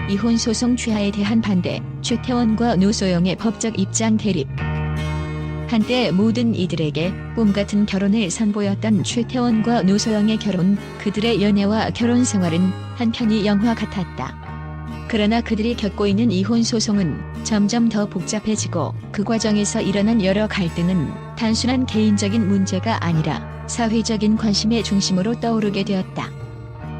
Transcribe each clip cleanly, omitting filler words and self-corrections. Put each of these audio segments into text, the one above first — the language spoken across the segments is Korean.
이혼 소송 취하에 대한 반대, 최태원과 노소영의 법적 입장 대립. 한때 모든 이들에게 꿈같은 결혼을 선보였던 최태원과 노소영의 결혼, 그들의 연애와 결혼 생활은 한편이 영화 같았다. 그러나 그들이 겪고 있는 이혼 소송은 점점 더 복잡해지고 그 과정에서 일어난 여러 갈등은 단순한 개인적인 문제가 아니라 사회적인 관심의 중심으로 떠오르게 되었다.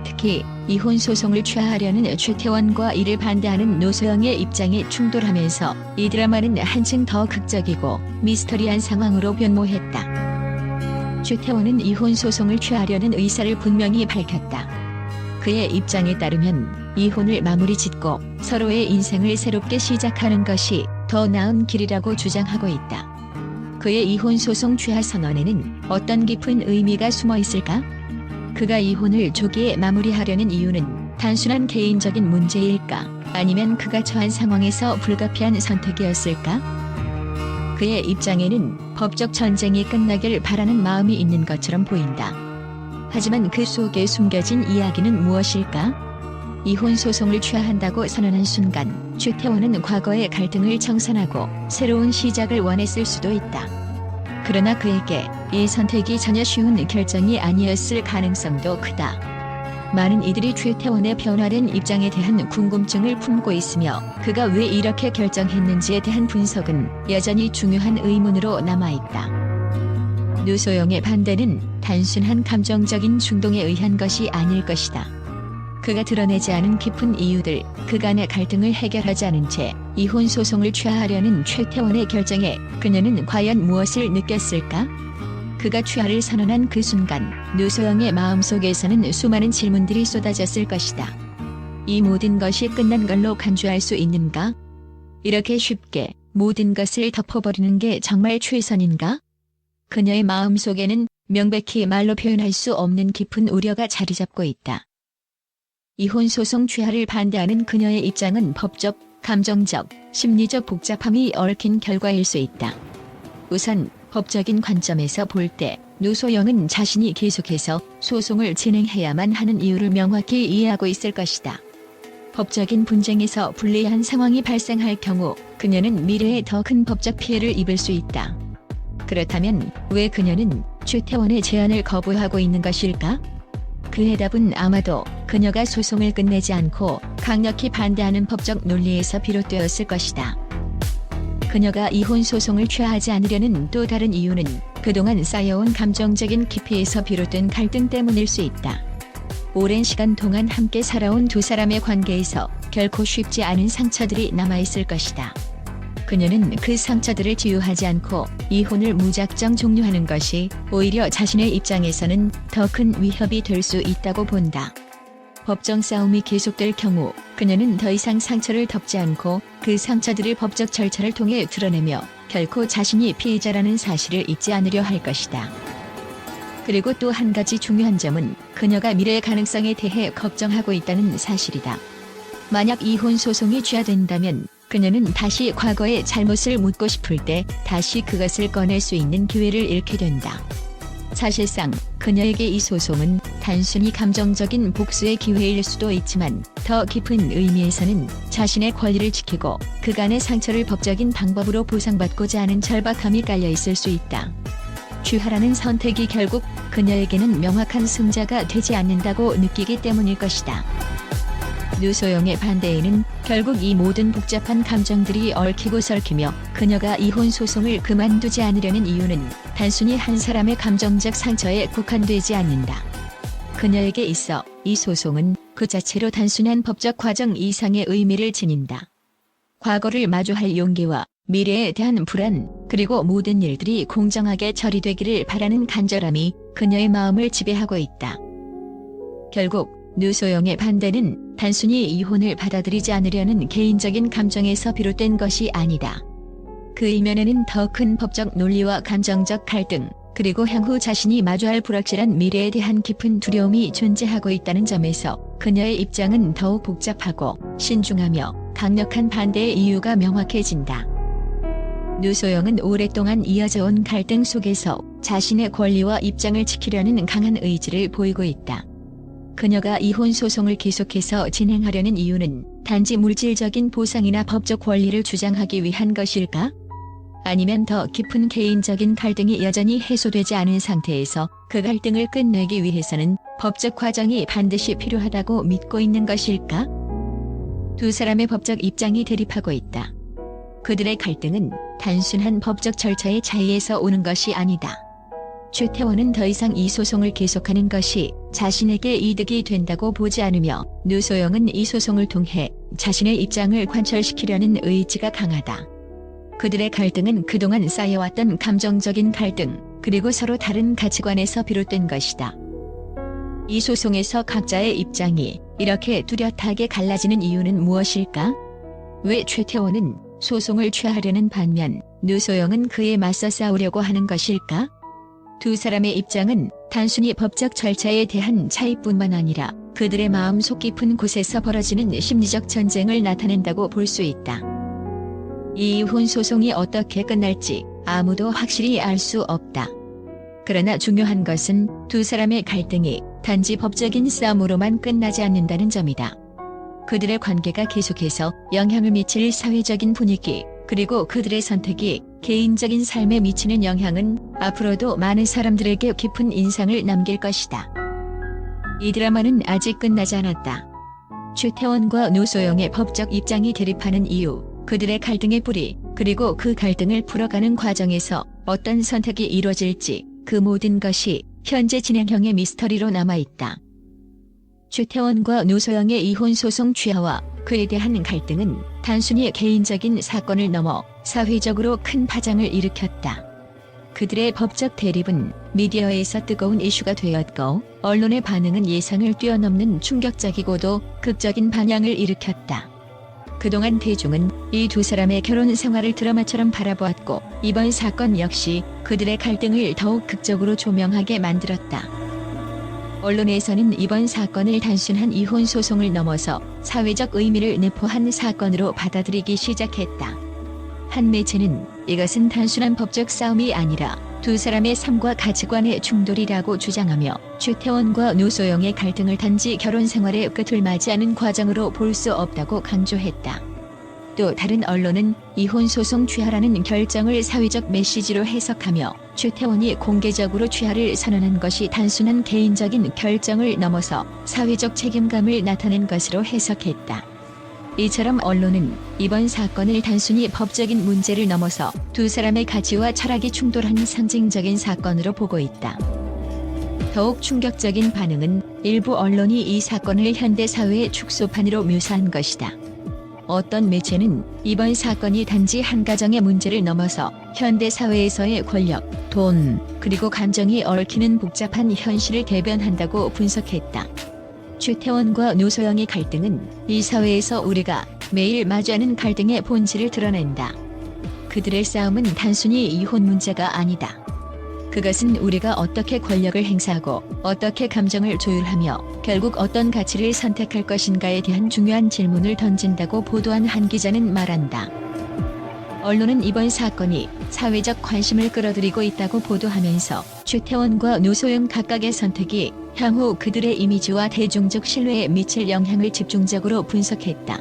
특히 이혼 소송을 취하하려는 최태원과 이를 반대하는 노소영의 입장이 충돌하면서 이 드라마는 한층 더 극적이고 미스터리한 상황으로 변모했다. 최태원은 이혼 소송을 취하려는 의사를 분명히 밝혔다. 그의 입장에 따르면 이혼을 마무리 짓고 서로의 인생을 새롭게 시작하는 것이 더 나은 길이라고 주장하고 있다. 그의 이혼 소송 취하 선언에는 어떤 깊은 의미가 숨어 있을까? 그가 이혼을 조기에 마무리하려는 이유는 단순한 개인적인 문제일까? 아니면 그가 처한 상황에서 불가피한 선택이었을까? 그의 입장에는 법적 전쟁이 끝나길 바라는 마음이 있는 것처럼 보인다. 하지만 그 속에 숨겨진 이야기는 무엇일까? 이혼 소송을 취하한다고 선언한 순간 최태원은 과거의 갈등을 청산하고 새로운 시작을 원했을 수도 있다. 그러나 그에게 이 선택이 전혀 쉬운 결정이 아니었을 가능성도 크다. 많은 이들이 최태원의 변화된 입장에 대한 궁금증을 품고 있으며 그가 왜 이렇게 결정했는지에 대한 분석은 여전히 중요한 의문으로 남아있다. 노소영의 반대는 단순한 감정적인 충동에 의한 것이 아닐 것이다. 그가 드러내지 않은 깊은 이유들, 그간의 갈등을 해결하지 않은 채 이혼 소송을 취하하려는 최태원의 결정에 그녀는 과연 무엇을 느꼈을까? 그가 취하를 선언한 그 순간 노소영의 마음속에서는 수많은 질문들이 쏟아졌을 것이다. 이 모든 것이 끝난 걸로 간주할 수 있는가? 이렇게 쉽게 모든 것을 덮어버리는 게 정말 최선인가? 그녀의 마음속에는 명백히 말로 표현할 수 없는 깊은 우려가 자리 잡고 있다. 이혼 소송 취하를 반대하는 그녀의 입장은 법적, 감정적, 심리적 복잡함이 얽힌 결과일 수 있다. 우선 법적인 관점에서 볼 때 노소영은 자신이 계속해서 소송을 진행해야만 하는 이유를 명확히 이해하고 있을 것이다. 법적인 분쟁에서 불리한 상황이 발생할 경우 그녀는 미래에 더 큰 법적 피해를 입을 수 있다. 그렇다면 왜 그녀는 최태원의 제안을 거부하고 있는 것일까? 그 해답은 아마도 그녀가 소송을 끝내지 않고 강력히 반대하는 법적 논리에서 비롯되었을 것이다. 그녀가 이혼 소송을 취하하지 않으려는 또 다른 이유는 그동안 쌓여온 감정적인 깊이에서 비롯된 갈등 때문일 수 있다. 오랜 시간 동안 함께 살아온 두 사람의 관계에서 결코 쉽지 않은 상처들이 남아있을 것이다. 그녀는 그 상처들을 치유하지 않고 이혼을 무작정 종료하는 것이 오히려 자신의 입장에서는 더 큰 위협이 될 수 있다고 본다. 법정 싸움이 계속될 경우 그녀는 더 이상 상처를 덮지 않고 그 상처들을 법적 절차를 통해 드러내며 결코 자신이 피해자라는 사실을 잊지 않으려 할 것이다. 그리고 또 한 가지 중요한 점은 그녀가 미래의 가능성에 대해 걱정하고 있다는 사실이다. 만약 이혼 소송이 취하된다면 그녀는 다시 과거의 잘못을 묻고 싶을 때 다시 그것을 꺼낼 수 있는 기회를 잃게 된다. 사실상 그녀에게 이 소송은 단순히 감정적인 복수의 기회일 수도 있지만 더 깊은 의미에서는 자신의 권리를 지키고 그간의 상처를 법적인 방법으로 보상받고자 하는 절박함이 깔려 있을 수 있다. 취하라는 선택이 결국 그녀에게는 명확한 승자가 되지 않는다고 느끼기 때문일 것이다. 노소영의 반대에는 결국 이 모든 복잡한 감정들이 얽히고 설키며 그녀가 이혼 소송을 그만두지 않으려는 이유는 단순히 한 사람의 감정적 상처에 국한되지 않는다. 그녀에게 있어 이 소송은 그 자체로 단순한 법적 과정 이상의 의미를 지닌다. 과거를 마주할 용기와 미래에 대한 불안, 그리고 모든 일들이 공정하게 처리되기를 바라는 간절함이 그녀의 마음을 지배하고 있다. 결국 노소영의 반대는 단순히 이혼을 받아들이지 않으려는 개인적인 감정에서 비롯된 것이 아니다. 그 이면에는 더 큰 법적 논리와 감정적 갈등, 그리고 향후 자신이 마주할 불확실한 미래에 대한 깊은 두려움이 존재하고 있다는 점에서 그녀의 입장은 더욱 복잡하고 신중하며 강력한 반대의 이유가 명확해진다. 노소영은 오랫동안 이어져온 갈등 속에서 자신의 권리와 입장을 지키려는 강한 의지를 보이고 있다. 그녀가 이혼 소송을 계속해서 진행하려는 이유는 단지 물질적인 보상이나 법적 권리를 주장하기 위한 것일까? 아니면 더 깊은 개인적인 갈등이 여전히 해소되지 않은 상태에서 그 갈등을 끝내기 위해서는 법적 과정이 반드시 필요하다고 믿고 있는 것일까? 두 사람의 법적 입장이 대립하고 있다. 그들의 갈등은 단순한 법적 절차의 차이에서 오는 것이 아니다. 최태원은 더 이상 이 소송을 계속하는 것이 자신에게 이득이 된다고 보지 않으며 노소영은 이 소송을 통해 자신의 입장을 관철시키려는 의지가 강하다. 그들의 갈등은 그동안 쌓여왔던 감정적인 갈등, 그리고 서로 다른 가치관에서 비롯된 것이다. 이 소송에서 각자의 입장이 이렇게 뚜렷하게 갈라지는 이유는 무엇일까? 왜 최태원은 소송을 취하려는 반면 노소영은 그에 맞서 싸우려고 하는 것일까? 두 사람의 입장은 단순히 법적 절차에 대한 차이뿐만 아니라 그들의 마음속 깊은 곳에서 벌어지는 심리적 전쟁을 나타낸다고 볼 수 있다. 이 이혼 소송이 어떻게 끝날지 아무도 확실히 알 수 없다. 그러나 중요한 것은 두 사람의 갈등이 단지 법적인 싸움으로만 끝나지 않는다는 점이다. 그들의 관계가 계속해서 영향을 미칠 사회적인 분위기, 그리고 그들의 선택이 개인적인 삶에 미치는 영향은 앞으로도 많은 사람들에게 깊은 인상을 남길 것이다. 이 드라마는 아직 끝나지 않았다. 최태원과 노소영의 법적 입장이 대립하는 이유, 그들의 갈등의 뿌리, 그리고 그 갈등을 풀어가는 과정에서 어떤 선택이 이루어질지 그 모든 것이 현재 진행형의 미스터리로 남아있다. 최태원과 노소영의 이혼 소송 취하와 그에 대한 갈등은 단순히 개인적인 사건을 넘어 사회적으로 큰 파장을 일으켰다. 그들의 법적 대립은 미디어에서 뜨거운 이슈가 되었고 언론의 반응은 예상을 뛰어넘는 충격적이고도 극적인 반향을 일으켰다. 그동안 대중은 이 두 사람의 결혼 생활을 드라마처럼 바라보았고 이번 사건 역시 그들의 갈등을 더욱 극적으로 조명하게 만들었다. 언론에서는 이번 사건을 단순한 이혼 소송을 넘어서 사회적 의미를 내포한 사건으로 받아들이기 시작했다. 한 매체는 이것은 단순한 법적 싸움이 아니라 두 사람의 삶과 가치관의 충돌이라고 주장하며 최태원과 노소영의 갈등을 단지 결혼 생활의 끝을 맞이하는 과정으로 볼 수 없다고 강조했다. 또 다른 언론은 이혼 소송 취하라는 결정을 사회적 메시지로 해석하며 최태원이 공개적으로 취하를 선언한 것이 단순한 개인적인 결정을 넘어서 사회적 책임감을 나타낸 것으로 해석했다. 이처럼 언론은 이번 사건을 단순히 법적인 문제를 넘어서 두 사람의 가치와 철학이 충돌한 상징적인 사건으로 보고 있다. 더욱 충격적인 반응은 일부 언론이 이 사건을 현대 사회의 축소판으로 묘사한 것이다. 어떤 매체는 이번 사건이 단지 한 가정의 문제를 넘어서 현대 사회에서의 권력, 돈, 그리고 감정이 얽히는 복잡한 현실을 대변한다고 분석했다. 최태원과 노소영의 갈등은 이 사회에서 우리가 매일 마주하는 갈등의 본질을 드러낸다. 그들의 싸움은 단순히 이혼 문제가 아니다. 그것은 우리가 어떻게 권력을 행사하고 어떻게 감정을 조율하며 결국 어떤 가치를 선택할 것인가에 대한 중요한 질문을 던진다고 보도한 한 기자는 말한다. 언론은 이번 사건이 사회적 관심을 끌어들이고 있다고 보도하면서 최태원과 노소영 각각의 선택이 향후 그들의 이미지와 대중적 신뢰에 미칠 영향을 집중적으로 분석했다.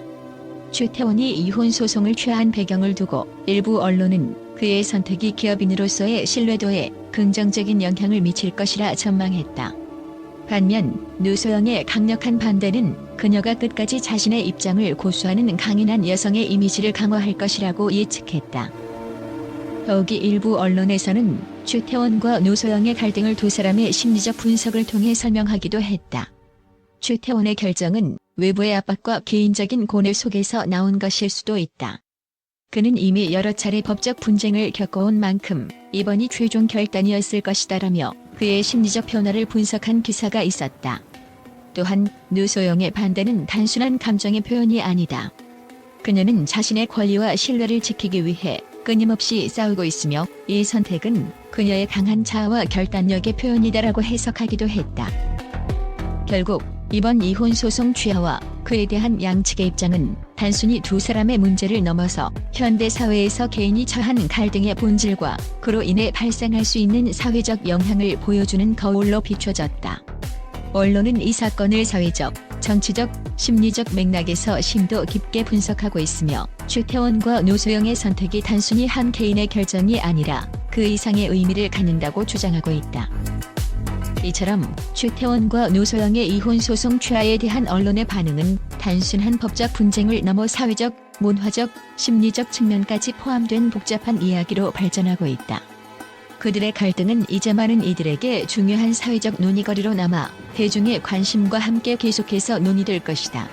최태원이 이혼 소송을 취한 배경을 두고 일부 언론은 그의 선택이 기업인으로서의 신뢰도에 긍정적인 영향을 미칠 것이라 전망했다. 반면 노소영의 강력한 반대는 그녀가 끝까지 자신의 입장을 고수하는 강인한 여성의 이미지를 강화할 것이라고 예측했다. 더욱이 일부 언론에서는 최태원과 노소영의 갈등을 두 사람의 심리적 분석을 통해 설명하기도 했다. 최태원의 결정은 외부의 압박과 개인적인 고뇌 속에서 나온 것일 수도 있다. 그는 이미 여러 차례 법적 분쟁을 겪어온 만큼 이번이 최종 결단이었을 것이다라며 그의 심리적 변화를 분석한 기사가 있었다. 또한 노소영의 반대는 단순한 감정의 표현이 아니다. 그녀는 자신의 권리와 신뢰를 지키기 위해 끊임없이 싸우고 있으며 이 선택은 그녀의 강한 자아와 결단력의 표현이다라고 해석하기도 했다. 결국 이번 이혼 소송 취하와 그에 대한 양측의 입장은 단순히 두 사람의 문제를 넘어서 현대 사회에서 개인이 처한 갈등의 본질과 그로 인해 발생할 수 있는 사회적 영향을 보여주는 거울로 비춰졌다. 언론은 이 사건을 사회적, 정치적, 심리적 맥락에서 심도 깊게 분석하고 있으며 최태원과 노소영의 선택이 단순히 한 개인의 결정이 아니라 그 이상의 의미를 갖는다고 주장하고 있다. 이처럼 최태원과 노소영의 이혼 소송 취하에 대한 언론의 반응은 단순한 법적 분쟁을 넘어 사회적, 문화적, 심리적 측면까지 포함된 복잡한 이야기로 발전하고 있다. 그들의 갈등은 이제 많은 이들에게 중요한 사회적 논의거리로 남아 대중의 관심과 함께 계속해서 논의될 것이다.